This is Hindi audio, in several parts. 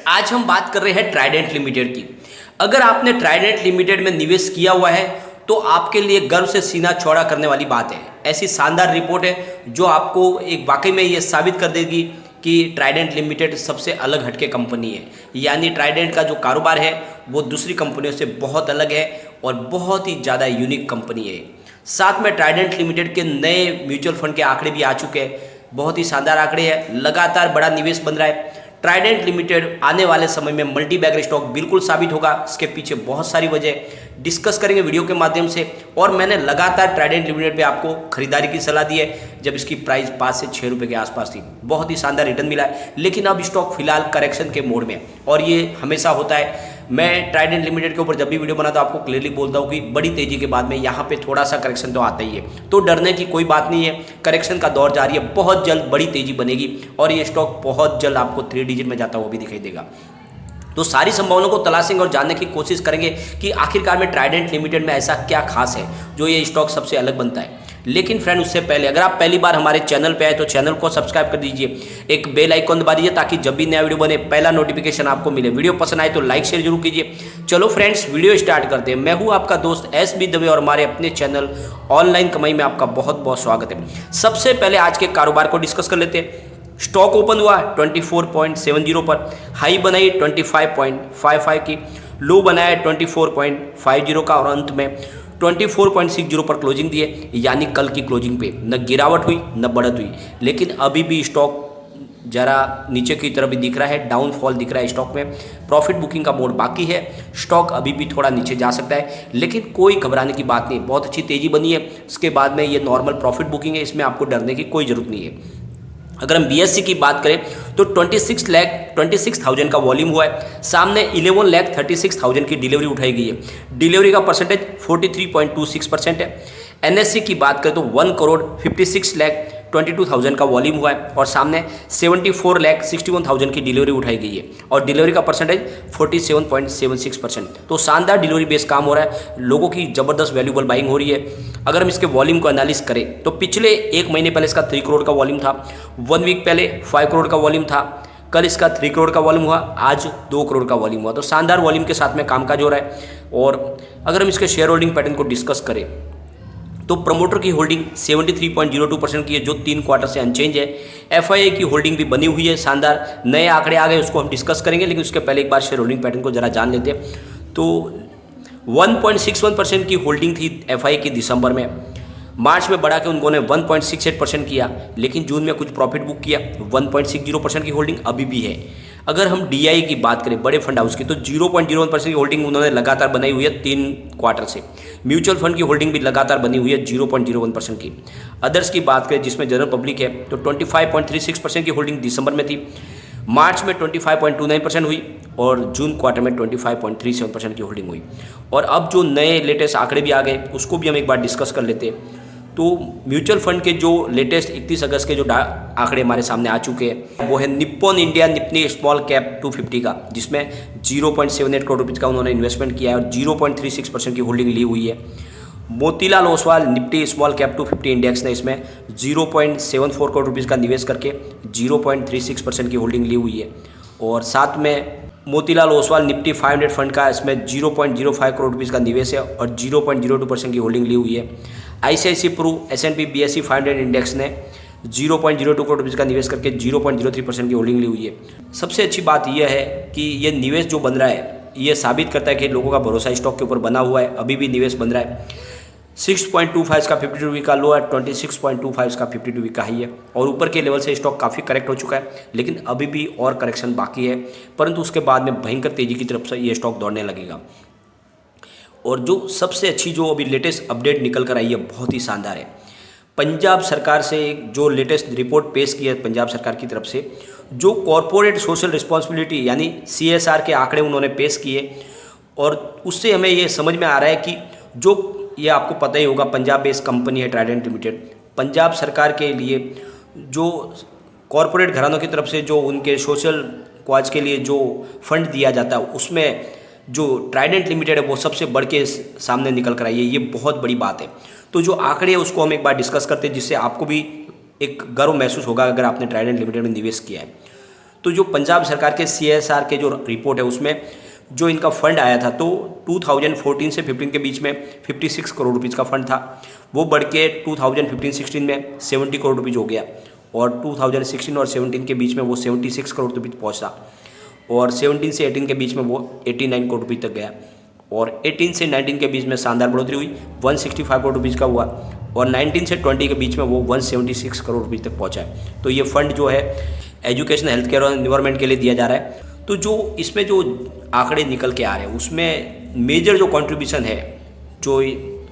आज हम बात कर रहे हैं ट्राइडेंट लिमिटेड की। अगर आपने ट्राइडेंट लिमिटेड में निवेश किया हुआ है तो आपके लिए गर्व से सीना चौड़ा करने वाली बात है। ऐसी शानदार रिपोर्ट है जो आपको एक वाकई में ये साबित कर देगी कि ट्राइडेंट लिमिटेड सबसे अलग हटके कंपनी है। यानी ट्राइडेंट का जो कारोबार है वो दूसरी कंपनियों से बहुत अलग है और बहुत ही ज़्यादा यूनिक कंपनी है। साथ में ट्राइडेंट लिमिटेड के नए म्यूचुअल फंड के आंकड़े भी आ चुके हैं। बहुत ही शानदार आंकड़े हैं, लगातार बड़ा निवेश बन रहा है। ट्राइडेंट लिमिटेड आने वाले समय में मल्टी बैगर स्टॉक बिल्कुल साबित होगा। इसके पीछे बहुत सारी वजह डिस्कस करेंगे वीडियो के माध्यम से। और मैंने लगातार ट्राइडेंट लिमिटेड पे आपको खरीदारी की सलाह दी है जब इसकी प्राइस 5 से 6 रुपये के आसपास थी। बहुत ही शानदार रिटर्न मिला है, लेकिन अब स्टॉक फिलहाल करेक्शन के मोड में है और ये हमेशा होता है। मैं ट्राइडेंट लिमिटेड के ऊपर जब भी वीडियो बनाता हूं आपको क्लियरली बोलता हूं कि बड़ी तेजी के बाद में यहाँ पे थोड़ा सा करेक्शन तो आता ही है, तो डरने की कोई बात नहीं है। करेक्शन का दौर जारी है, बहुत जल्द बड़ी तेजी बनेगी और ये स्टॉक बहुत जल्द आपको 3 डिजिट में जाता हुआ भी दिखाई देगा। तो सारी संभावनाओं को तलाशेंगे और जानने की कोशिश करेंगे कि आखिरकार में ट्राइडेंट लिमिटेड में ऐसा क्या खास है जो ये स्टॉक सबसे अलग बनता है। लेकिन फ्रेंड, उससे पहले अगर आप पहली बार हमारे चैनल पे आए तो चैनल को सब्सक्राइब कर दीजिए, एक बेल आइकॉन दबा दीजिए ताकि जब भी नया वीडियो बने पहला नोटिफिकेशन आपको मिले। वीडियो पसंद आए तो लाइक शेयर जरूर कीजिए। चलो फ्रेंड्स, वीडियो स्टार्ट करते हैं। मैं हूं आपका दोस्त एस.बी. दवे और हमारे अपने चैनल ऑनलाइन कमाई में आपका बहुत बहुत स्वागत है। सबसे पहले आज के कारोबार को डिस्कस कर लेते हैं। स्टॉक ओपन हुआ 24.70 पर, हाई बनाई 25.55 की, लो बनाया 24.50 का और अंत में 24.60 पर क्लोजिंग दिए। यानी कल की क्लोजिंग पे न गिरावट हुई न बढ़त हुई, लेकिन अभी भी स्टॉक जरा नीचे की तरफ भी दिख रहा है, डाउनफॉल दिख रहा है स्टॉक में। प्रॉफिट बुकिंग का मोड बाकी है, स्टॉक अभी भी थोड़ा नीचे जा सकता है, लेकिन कोई घबराने की बात नहीं। बहुत अच्छी तेजी बनी है, इसके बाद में ये नॉर्मल प्रॉफिट बुकिंग है, इसमें आपको डरने की कोई जरूरत नहीं है। अगर हम बीएससी की बात करें तो 26,36,000 का वॉल्यूम हुआ है। सामने 11,36,000 की डिलीवरी उठाई गई है। डिलीवरी का परसेंटेज 43.26% है। एनएससी की बात करें तो 1,56,22,000 का वॉल्यूम हुआ है और सामने 74,61,000 की डिलीवरी उठाई गई है और डिलीवरी का परसेंटेज 47.76%। तो शानदार डिलीवरी बेस काम हो रहा है, लोगों की ज़बरदस्त वैल्यूबल बाइंग हो रही है। अगर हम इसके वॉल्यूम को एनालिस करें तो पिछले एक महीने पहले इसका 3 करोड़ का वॉल्यूम था, 1 वीक पहले 5 करोड़ का वॉल्यूम था, कल इसका 3 करोड़ का वॉल्यूम हुआ, आज 2 करोड़ का वॉल्यूम हुआ। तो शानदार वॉल्यूम के साथ में कामकाज हो रहा है। और अगर हम इसके शेयर होल्डिंग पैटर्न को डिस्कस करें तो प्रमोटर की होल्डिंग 73.02% की है जो 3 क्वार्टर से अनचेंज है। एफआईआई की होल्डिंग भी बनी हुई है शानदार। नए आंकड़े आ गए, उसको हम डिस्कस करेंगे, लेकिन उसके पहले एक बार शेयर होल्डिंग पैटर्न को जरा जान लेते हैं। तो 1.61% की होल्डिंग थी एफआईआई की दिसंबर में, मार्च में बढ़ा के उन्होंने 1.68% किया, लेकिन जून में कुछ प्रॉफिट बुक किया। 1.60% की होल्डिंग अभी भी है। अगर हम डीआई की बात करें बड़े फंड हाउस की तो 0.01% की होल्डिंग उन्होंने लगातार बनाई हुई है 3 क्वार्टर से। म्यूचुअल फंड की होल्डिंग भी लगातार बनी हुई है 0.01% की। अदर्स की बात करें जिसमें जनरल पब्लिक है तो 25.36% की होल्डिंग दिसंबर में थी, मार्च में 25.29% हुई और जून क्वार्टर में 25.37% की होल्डिंग हुई। और अब जो नए लेटेस्ट आंकड़े भी आ गए उसको भी हम एक बार डिस्कस कर लेते हैं। तो म्यूचुअल फंड के जो लेटेस्ट 31 अगस्त के जो आंकड़े हमारे सामने आ चुके हैं वो है Nippon India Nifty small cap 250 का, जिसमें 0.78 करोड़ रुपये का उन्होंने इन्वेस्टमेंट किया है और 0.36% की होल्डिंग ली हुई है। Motilal Oswal Nifty small cap 250 index ने इसमें 0.74 करोड़ रुपये का निवेश करके 0.36% की होल्डिंग ली हुई है। और साथ में मोतीलाल ओसवाल निफ्टी 500 फंड का इसमें 0.05 करोड़ रुपये का निवेश है और 0.02% की होल्डिंग ली हुई है। ICIC Pru S&P BSE 500 index ने 0.02 करोड़ रुपये का निवेश करके 0.03% की होल्डिंग ली हुई है। सबसे अच्छी बात यह है कि ये निवेश जो बन रहा है ये साबित करता है कि लोगों का भरोसा स्टॉक के ऊपर बना हुआ है। अभी भी निवेश बन रहा है। 6.25 का 52 वीक का लो है, 26.25 का 52 वीक का हाई है और ऊपर के लेवल से स्टॉक काफ़ी करेक्ट हो चुका है, लेकिन अभी भी और करेक्शन बाकी है, परंतु उसके बाद में भयंकर तेजी की तरफ से ये स्टॉक दौड़ने लगेगा। और जो सबसे अच्छी जो अभी लेटेस्ट अपडेट निकल कर आई है बहुत ही शानदार है। पंजाब सरकार से जो लेटेस्ट रिपोर्ट पेश की है पंजाब सरकार की तरफ से, जो कॉरपोरेट सोशल रिस्पॉन्सिबिलिटी यानी CSR के आंकड़े उन्होंने पेश किए और उससे हमें ये समझ में आ रहा है कि जो ये आपको पता ही होगा पंजाब बेस्ड कंपनी है ट्राइडेंट लिमिटेड, पंजाब सरकार के लिए जो कॉरपोरेट घरानों की तरफ से जो उनके सोशल कॉज के लिए जो फंड दिया जाता है उसमें जो ट्राइडेंट लिमिटेड है वो सबसे बढ़ के सामने निकल कर आई है। ये बहुत बड़ी बात है। तो जो आंकड़े हैं उसको हम एक बार डिस्कस करते हैं जिससे आपको भी एक गर्व महसूस होगा अगर आपने ट्राइडेंट लिमिटेड में निवेश किया है। तो जो पंजाब सरकार के CSR के जो रिपोर्ट है उसमें जो इनका फंड आया था, तो 2014 से 15 के बीच में 56 करोड़ रुपीज़ का फंड था, वो बढ़ के 2015-16 में 70 करोड़ रुपीज़ हो गया, और 2016 और 17 के बीच में वो 76 करोड़ रुपीज़ पहुँचा, और 17 से 18 के बीच में वो 89 करोड़ रुपीज़ तक गया, और 18 से 19 के बीच में शानदार बढ़ोतरी हुई, 165 करोड़ रुपीज़ का हुआ, और 19 से 20 के बीच में वो 176 करोड़ रुपीज़ तक पहुँचा है। तो ये फंड जो है एजुकेशन, हेल्थ केयर और एनवायरनमेंट के लिए दिया जा रहा है। तो जो इसमें जो आंकड़े निकल के आ रहे हैं उसमें मेजर जो कंट्रीब्यूशन है जो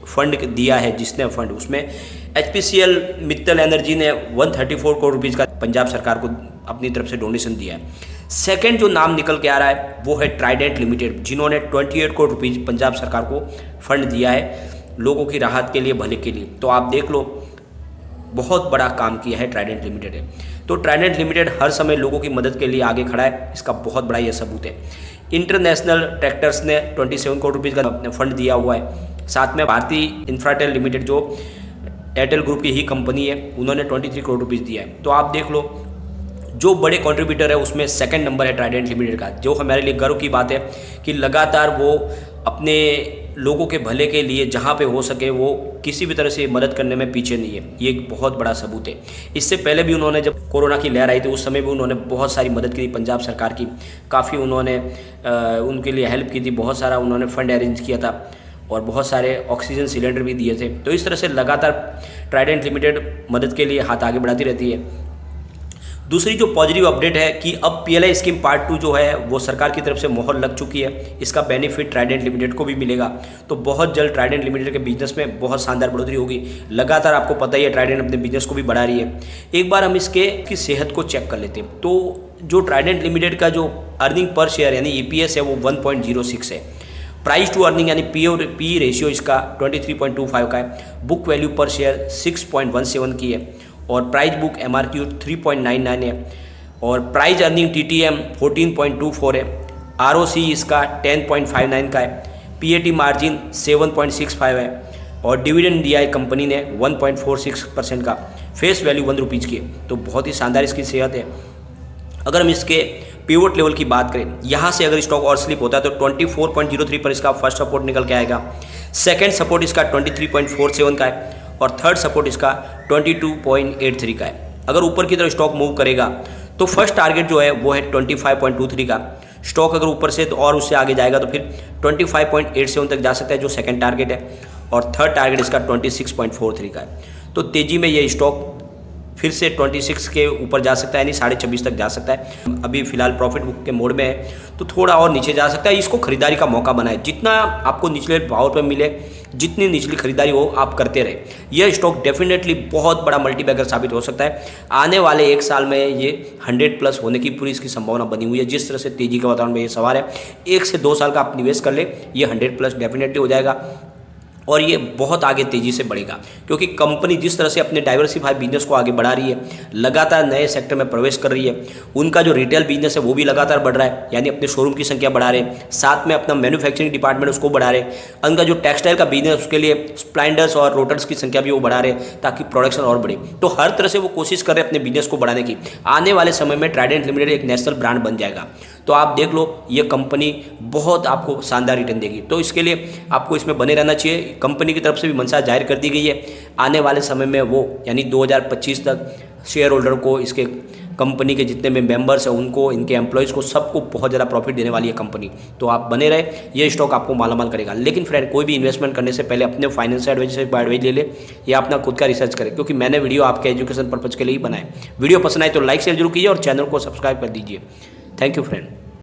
फंड दिया है जिसने फंड, उसमें HPCL मित्तल एनर्जी ने 134 करोड़ रुपीज़ का पंजाब सरकार को अपनी तरफ से डोनेशन दिया है। सेकंड जो नाम निकल के आ रहा है वो है ट्राइडेंट लिमिटेड, जिन्होंने 28 करोड़ रुपीज़ पंजाब सरकार को फंड दिया है लोगों की राहत के लिए, भले के लिए। तो आप देख लो, बहुत बड़ा काम किया है ट्राइडेंट लिमिटेड है। तो ट्राइडेंट लिमिटेड हर समय लोगों की मदद के लिए आगे खड़ा है, इसका बहुत बड़ा यह सबूत है। इंटरनेशनल ट्रैक्टर्स ने 27 करोड़ रुपीज़ का फंड दिया हुआ है। साथ में भारतीय इंफ्राटेल लिमिटेड जो एयरटेल ग्रुप की ही कंपनी है, उन्होंने 23 करोड़ रुपीज़ दिया है। तो आप देख लो, जो बड़े कंट्रीब्यूटर है उसमें सेकंड नंबर है ट्राइडेंट लिमिटेड का, जो हमारे लिए गर्व की बात है कि लगातार वो अपने लोगों के भले के लिए जहाँ पे हो सके वो किसी भी तरह से मदद करने में पीछे नहीं है। ये एक बहुत बड़ा सबूत है। इससे पहले भी उन्होंने, जब कोरोना की लहर आई थी उस समय भी उन्होंने बहुत सारी मदद की थी पंजाब सरकार की, काफ़ी उन्होंने उनके लिए हेल्प की थी, बहुत सारा उन्होंने फंड अरेंज किया था और बहुत सारे ऑक्सीजन सिलेंडर भी दिए थे। तो इस तरह से लगातार ट्राइडेंट लिमिटेड मदद के लिए हाथ आगे बढ़ाती रहती है। दूसरी जो पॉजिटिव अपडेट है कि अब PLI स्कीम पार्ट 2 जो है वो सरकार की तरफ से मोहर लग चुकी है, इसका बेनिफिट ट्राइडेंट लिमिटेड को भी मिलेगा। तो बहुत जल्द ट्राइडेंट लिमिटेड के बिजनेस में बहुत शानदार बढ़ोतरी होगी। लगातार आपको पता ही है ट्राइडेंट अपने बिजनेस को भी बढ़ा रही है। एक बार हम इसके की सेहत को चेक कर लेते हैं। तो जो ट्राइडेंट लिमिटेड का जो अर्निंग पर शेयर यानी EPS है वो 1.06 है। प्राइस टू अर्निंग यानी PE रेशियो इसका 23.25 का है। बुक वैल्यू पर शेयर 6.17 की है, और प्राइस बुक MRQ 3.99 है, और प्राइस अर्निंग TTM 14.24 है। ROC इसका 10.59 का है। PAT मार्जिन 7.65 है, और डिविडेंड दिया है कंपनी ने 1.46% का। फेस वैल्यू 1 रुपीज़ की है। तो बहुत ही शानदार इसकी सेहत है। अगर हम इसके पिवट लेवल की बात करें, यहाँ से अगर स्टॉक और स्लिप होता है तो 24.03 पर इसका फर्स्ट सपोर्ट निकल के आएगा। सेकंड सपोर्ट इसका 23.47 का है, और थर्ड सपोर्ट इसका 22.83 का है। अगर ऊपर की तरफ स्टॉक मूव करेगा तो फर्स्ट टारगेट जो है वो है 25.23 का। स्टॉक अगर ऊपर से तो और उससे आगे जाएगा तो फिर 25.87 तक जा सकता है, जो सेकंड टारगेट है, और थर्ड टारगेट इसका 26.43 का है। तो तेज़ी में ये स्टॉक फिर से 26 के ऊपर जा सकता है, यानी 26.5 तक जा सकता है। अभी फिलहाल प्रॉफिट बुक के मोड में है, तो थोड़ा और नीचे जा सकता है। इसको खरीदारी का मौका बनाए, जितना आपको निचले भाव पर मिले, जितनी निचली खरीदारी हो आप करते रहे। यह स्टॉक डेफिनेटली बहुत बड़ा मल्टीबैगर साबित हो सकता है। आने वाले 1 साल में ये 100+ होने की पूरी इसकी संभावना बनी हुई है। जिस तरह से तेजी के वातावरण में ये सवार है, 1 से 2 साल का आप निवेश कर ले, ये 100+ डेफिनेटली हो जाएगा, और ये बहुत आगे तेज़ी से बढ़ेगा, क्योंकि कंपनी जिस तरह से अपने डाइवर्सिफाई बिजनेस को आगे बढ़ा रही है, लगातार नए सेक्टर में प्रवेश कर रही है। उनका जो रिटेल बिजनेस है वो भी लगातार बढ़ रहा है, यानी अपने शोरूम की संख्या बढ़ा रहे हैं, साथ में अपना मैन्युफैक्चरिंग डिपार्टमेंट उसको बढ़ा रहे हैं। उनका जो टेक्सटाइल का बिजनेस उसके लिए स्प्लाइंडर्स और रोटर्स की संख्या भी वो बढ़ा रहे हैं, ताकि प्रोडक्शन और बढ़े। तो हर तरह से वो कोशिश कर रहे हैं अपने बिजनेस को बढ़ाने की। आने वाले समय में ट्राइडेंट लिमिटेड एक नेशनल ब्रांड बन जाएगा। तो आप देख लो, ये कंपनी बहुत आपको शानदार रिटर्न देगी। तो इसके लिए आपको इसमें बने रहना चाहिए। कंपनी की तरफ से भी मंशा जाहिर कर दी गई है, आने वाले समय में वो यानी 2025 तक शेयर होल्डर को, इसके कंपनी के जितने भी मेंबर्स हैं उनको, इनके एम्प्लॉयज़ को, सबको बहुत ज़्यादा प्रॉफिट देने वाली है कंपनी। तो आप बने रहे, ये स्टॉक आपको मालामाल करेगा। लेकिन फ्रेंड, कोई भी इन्वेस्टमेंट करने से पहले अपने फाइनेंशियल एडवाइजर से एडवाइस ले ले, या अपना खुद का रिसर्च करें, क्योंकि मैंने वीडियो आपके एजुकेशन पर्पज़ के लिए ही बनाए। वीडियो पसंद आए तो लाइक शेयर जरूर कीजिए और चैनल को सब्सक्राइब कर दीजिए। Thank you friend.